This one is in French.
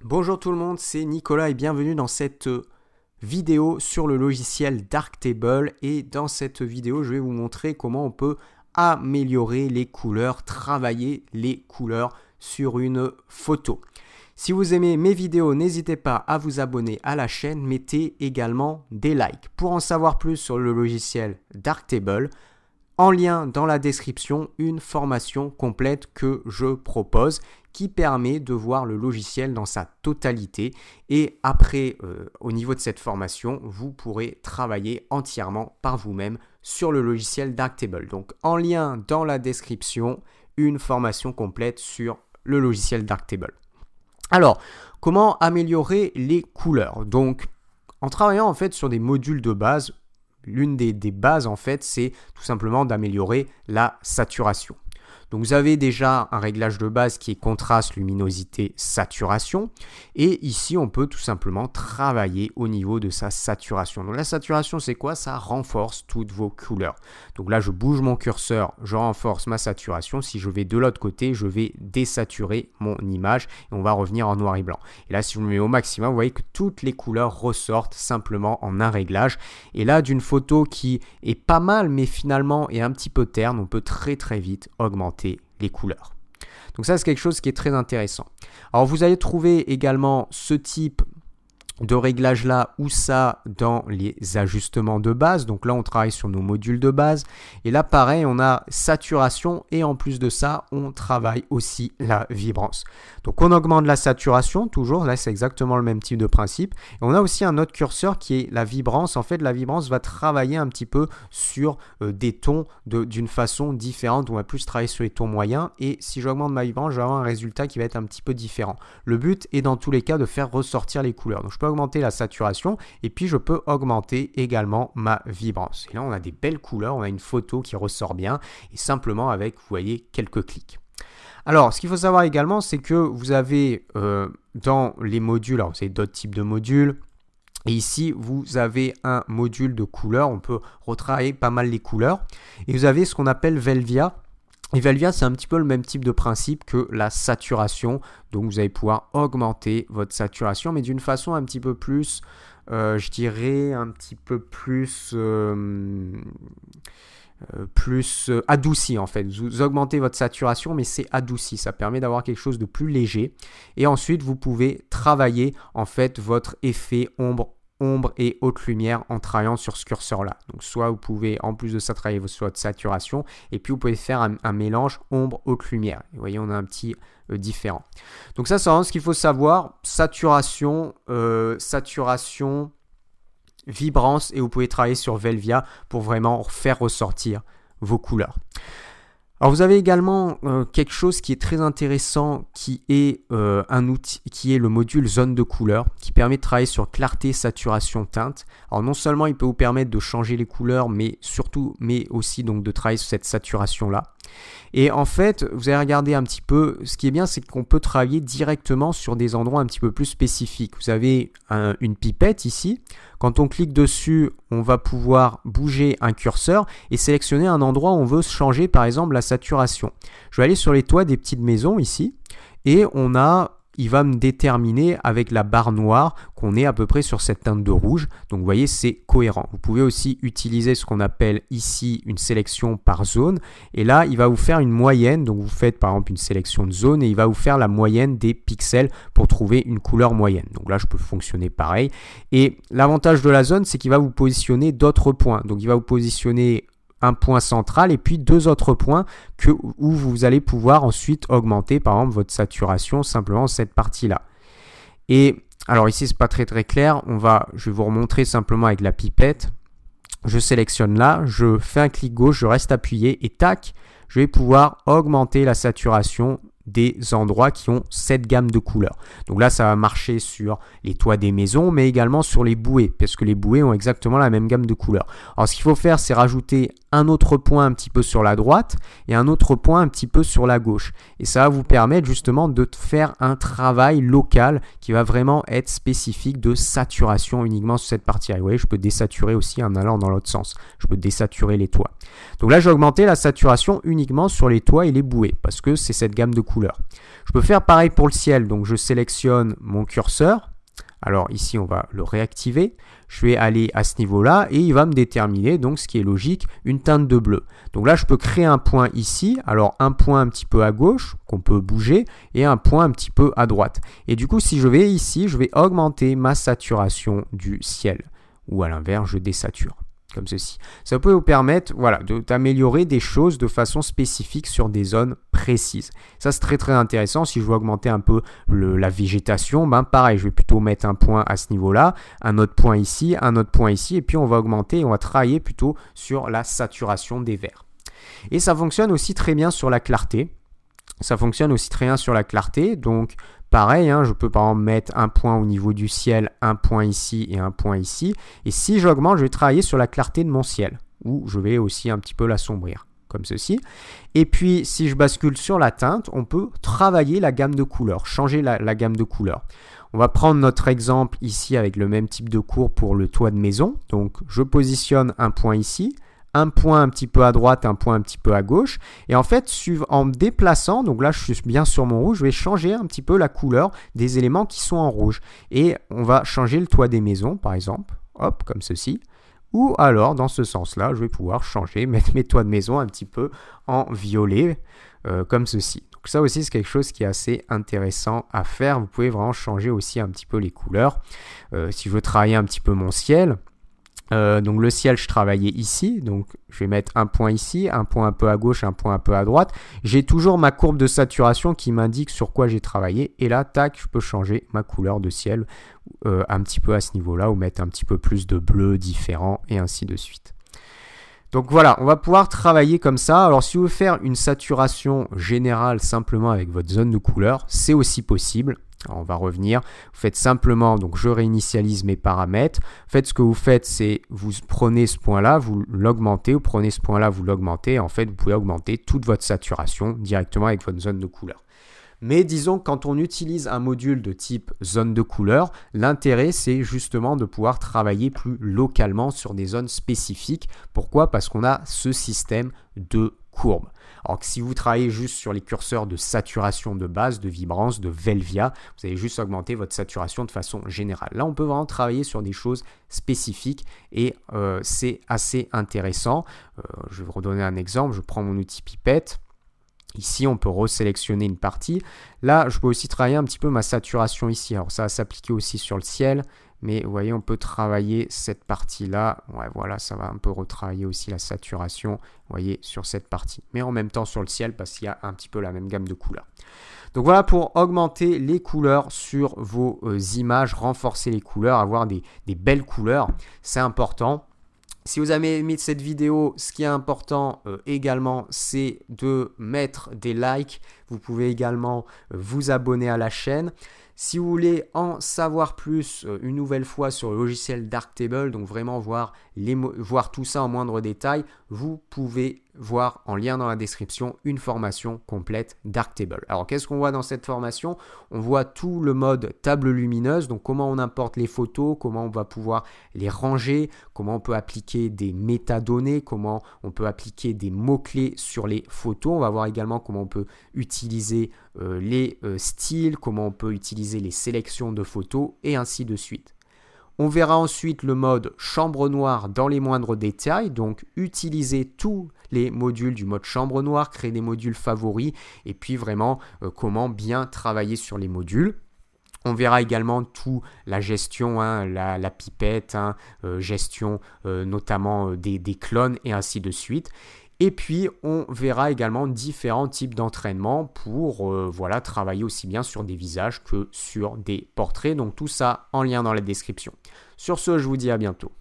Bonjour tout le monde, c'est Nicolas et bienvenue dans cette vidéo sur le logiciel Darktable. Et dans cette vidéo, je vais vous montrer comment on peut améliorer les couleurs, travailler les couleurs sur une photo. Si vous aimez mes vidéos, n'hésitez pas à vous abonner à la chaîne, mettez également des likes. Pour en savoir plus sur le logiciel Darktable, en lien dans la description, une formation complète que je propose qui permet de voir le logiciel dans sa totalité. Et après, au niveau de cette formation, vous pourrez travailler entièrement par vous-même sur le logiciel Darktable. Donc, en lien dans la description, une formation complète sur le logiciel Darktable. Alors, comment améliorer les couleurs? Donc, en travaillant en fait sur des modules de base, l'une des bases en fait, c'est tout simplement d'améliorer la saturation. Donc vous avez déjà un réglage de base qui est contraste, luminosité, saturation. Et ici, on peut tout simplement travailler au niveau de sa saturation. Donc la saturation, c'est quoi? Ça renforce toutes vos couleurs. Donc là, je bouge mon curseur, je renforce ma saturation. Si je vais de l'autre côté, je vais désaturer mon image et on va revenir en noir et blanc. Et là, si je me mets au maximum, vous voyez que toutes les couleurs ressortent simplement en un réglage. Et là, d'une photo qui est pas mal, mais finalement est un petit peu terne, on peut très vite augmenter les couleurs. Donc ça, c'est quelque chose qui est très intéressant. Alors, vous allez trouver également ce type de réglage là ou ça dans les ajustements de base. Donc là, on travaille sur nos modules de base. Et là, pareil, on a saturation et en plus de ça, on travaille aussi la vibrance. Donc on augmente la saturation, toujours. Là, c'est exactement le même type de principe. Et on a aussi un autre curseur qui est la vibrance. En fait, la vibrance va travailler un petit peu sur des tons d'une façon différente. On va plus travailler sur les tons moyens. Et si j'augmente ma vibrance, je vais avoir un résultat qui va être un petit peu différent. Le but est dans tous les cas de faire ressortir les couleurs. Donc je peux augmenter la saturation et puis je peux augmenter également ma vibrance. Et là, on a des belles couleurs, on a une photo qui ressort bien et simplement avec, vous voyez, quelques clics. Alors, ce qu'il faut savoir également, c'est que vous avez dans les modules, alors vous avez d'autres types de modules. Et ici, vous avez un module de couleurs. On peut retravailler pas mal les couleurs. Et vous avez ce qu'on appelle Velvia. Et Velvia, c'est un petit peu le même type de principe que la saturation. Donc, vous allez pouvoir augmenter votre saturation, mais d'une façon un petit peu plus, je dirais, un petit peu plus adouci en fait. Vous augmentez votre saturation, mais c'est adouci. Ça permet d'avoir quelque chose de plus léger. Et ensuite, vous pouvez travailler en fait votre effet ombre et haute lumière en travaillant sur ce curseur là. Donc soit vous pouvez en plus de ça travailler votre saturation et puis vous pouvez faire un mélange ombre haute lumière. Et vous voyez, on a un petit différent. Donc ça, c'est vraiment ce qu'il faut savoir. Saturation, vibrance, et vous pouvez travailler sur Velvia pour vraiment faire ressortir vos couleurs. Alors vous avez également quelque chose qui est très intéressant qui est un outil qui est le module zone de couleur qui permet de travailler sur clarté, saturation, teinte. Alors non seulement il peut vous permettre de changer les couleurs mais aussi donc de travailler sur cette saturation là. Et en fait, vous allez regarder un petit peu, ce qui est bien, c'est qu'on peut travailler directement sur des endroits un petit peu plus spécifiques. Vous avez une pipette ici. Quand on clique dessus, on va pouvoir bouger un curseur et sélectionner un endroit où on veut changer, par exemple, la saturation. Je vais aller sur les toits des petites maisons ici et il va me déterminer avec la barre noire qu'on est à peu près sur cette teinte de rouge. Donc vous voyez, c'est cohérent. Vous pouvez aussi utiliser ce qu'on appelle ici une sélection par zone. Et là, il va vous faire une moyenne. Donc vous faites par exemple une sélection de zone et il va vous faire la moyenne des pixels pour trouver une couleur moyenne. Donc là, je peux fonctionner pareil. Et l'avantage de la zone, c'est qu'il va vous positionner d'autres points. Donc il va vous positionner un point central et puis deux autres points où vous allez pouvoir ensuite augmenter par exemple votre saturation, simplement cette partie-là. Et alors ici, c'est pas très clair. Je vais vous remontrer simplement avec la pipette. Je sélectionne là, je fais un clic gauche, je reste appuyé et tac, je vais pouvoir augmenter la saturation des endroits qui ont cette gamme de couleurs. Donc là, ça va marcher sur les toits des maisons, mais également sur les bouées, parce que les bouées ont exactement la même gamme de couleurs. Alors, ce qu'il faut faire, c'est rajouter un autre point un petit peu sur la droite et un autre point un petit peu sur la gauche. Et ça va vous permettre justement de faire un travail local qui va vraiment être spécifique de saturation uniquement sur cette partie-là. Vous voyez, je peux désaturer aussi en allant dans l'autre sens. Je peux désaturer les toits. Donc là, j'ai augmenté la saturation uniquement sur les toits et les bouées, parce que c'est cette gamme de couleurs couleurs. Je peux faire pareil pour le ciel, donc je sélectionne mon curseur. Alors ici, on va le réactiver. Je vais aller à ce niveau-là et il va me déterminer, donc ce qui est logique, une teinte de bleu. Donc là, je peux créer un point ici. Alors un point un petit peu à gauche qu'on peut bouger et un point un petit peu à droite. Et du coup, si je vais ici, je vais augmenter ma saturation du ciel. Ou à l'inverse, je désature. Comme ceci. Ça peut vous permettre voilà, d'améliorer des choses de façon spécifique sur des zones précises. Ça, c'est très intéressant. Si je veux augmenter un peu la végétation, ben pareil, je vais plutôt mettre un point à ce niveau-là, un autre point ici, un autre point ici, et puis on va augmenter et on va travailler plutôt sur la saturation des verts. Et ça fonctionne aussi très bien sur la clarté. Donc pareil, hein, je peux par exemple mettre un point au niveau du ciel, un point ici et un point ici. Et si j'augmente, je vais travailler sur la clarté de mon ciel, ou je vais aussi un petit peu l'assombrir, comme ceci. Et puis, si je bascule sur la teinte, on peut travailler la gamme de couleurs, changer la gamme de couleurs. On va prendre notre exemple ici avec le même type de courbe pour le toit de maison. Donc, je positionne un point ici, un point un petit peu à droite, un point un petit peu à gauche. Et en fait, en me déplaçant, donc là, je suis bien sur mon rouge, je vais changer un petit peu la couleur des éléments qui sont en rouge. Et on va changer le toit des maisons, par exemple, hop, comme ceci. Ou alors, dans ce sens-là, je vais pouvoir changer, mettre mes toits de maison un petit peu en violet, comme ceci. Donc ça aussi, c'est quelque chose qui est assez intéressant à faire. Vous pouvez vraiment changer aussi un petit peu les couleurs. Si je veux travailler un petit peu mon ciel, donc le ciel, je travaillais ici, donc je vais mettre un point ici, un point un peu à gauche, un point un peu à droite. J'ai toujours ma courbe de saturation qui m'indique sur quoi j'ai travaillé. Et là, tac, je peux changer ma couleur de ciel un petit peu à ce niveau-là, ou mettre un petit peu plus de bleu différent, et ainsi de suite. Donc voilà, on va pouvoir travailler comme ça. Alors si vous voulez faire une saturation générale simplement avec votre zone de couleur, c'est aussi possible. Alors, on va revenir, vous faites simplement, donc je réinitialise mes paramètres. En fait, ce que vous faites, c'est vous prenez ce point-là, vous l'augmentez, vous prenez ce point-là, vous l'augmentez. En fait, vous pouvez augmenter toute votre saturation directement avec votre zone de couleur. Mais disons, quand on utilise un module de type zone de couleur, l'intérêt, c'est justement de pouvoir travailler plus localement sur des zones spécifiques. Pourquoi? Parce qu'on a ce système de courbes. Alors que si vous travaillez juste sur les curseurs de saturation de base, de vibrance, de Velvia, vous allez juste augmenter votre saturation de façon générale. Là, on peut vraiment travailler sur des choses spécifiques et c'est assez intéressant. Je vais vous redonner un exemple. Je prends mon outil pipette. Ici, on peut resélectionner une partie. Là, je peux aussi travailler un petit peu ma saturation ici. Alors, ça va s'appliquer aussi sur le ciel. Mais vous voyez, on peut travailler cette partie-là. Ouais, voilà, ça va un peu retravailler aussi la saturation, vous voyez, sur cette partie. Mais en même temps sur le ciel, parce qu'il y a un petit peu la même gamme de couleurs. Donc voilà pour augmenter les couleurs sur vos images, renforcer les couleurs, avoir des belles couleurs. C'est important. Si vous avez aimé cette vidéo, ce qui est important également, c'est de mettre des likes. Vous pouvez également vous abonner à la chaîne. Si vous voulez en savoir plus une nouvelle fois sur le logiciel Darktable, donc vraiment voir tout ça en moindre détail, vous pouvez voir en lien dans la description une formation complète Darktable. Alors qu'est-ce qu'on voit dans cette formation? On voit tout le mode table lumineuse, donc comment on importe les photos, comment on va pouvoir les ranger, comment on peut appliquer des métadonnées, comment on peut appliquer des mots-clés sur les photos. On va voir également comment on peut utiliser les styles, comment on peut utiliser les sélections de photos et ainsi de suite. On verra ensuite le mode chambre noire dans les moindres détails, donc utiliser tous les modules du mode chambre noire, créer des modules favoris et puis vraiment comment bien travailler sur les modules. On verra également tout la gestion, hein, la pipette, hein, gestion notamment des clones et ainsi de suite. Et puis, on verra également différents types d'entraînement pour voilà, travailler aussi bien sur des visages que sur des portraits. Donc, tout ça en lien dans la description. Sur ce, je vous dis à bientôt.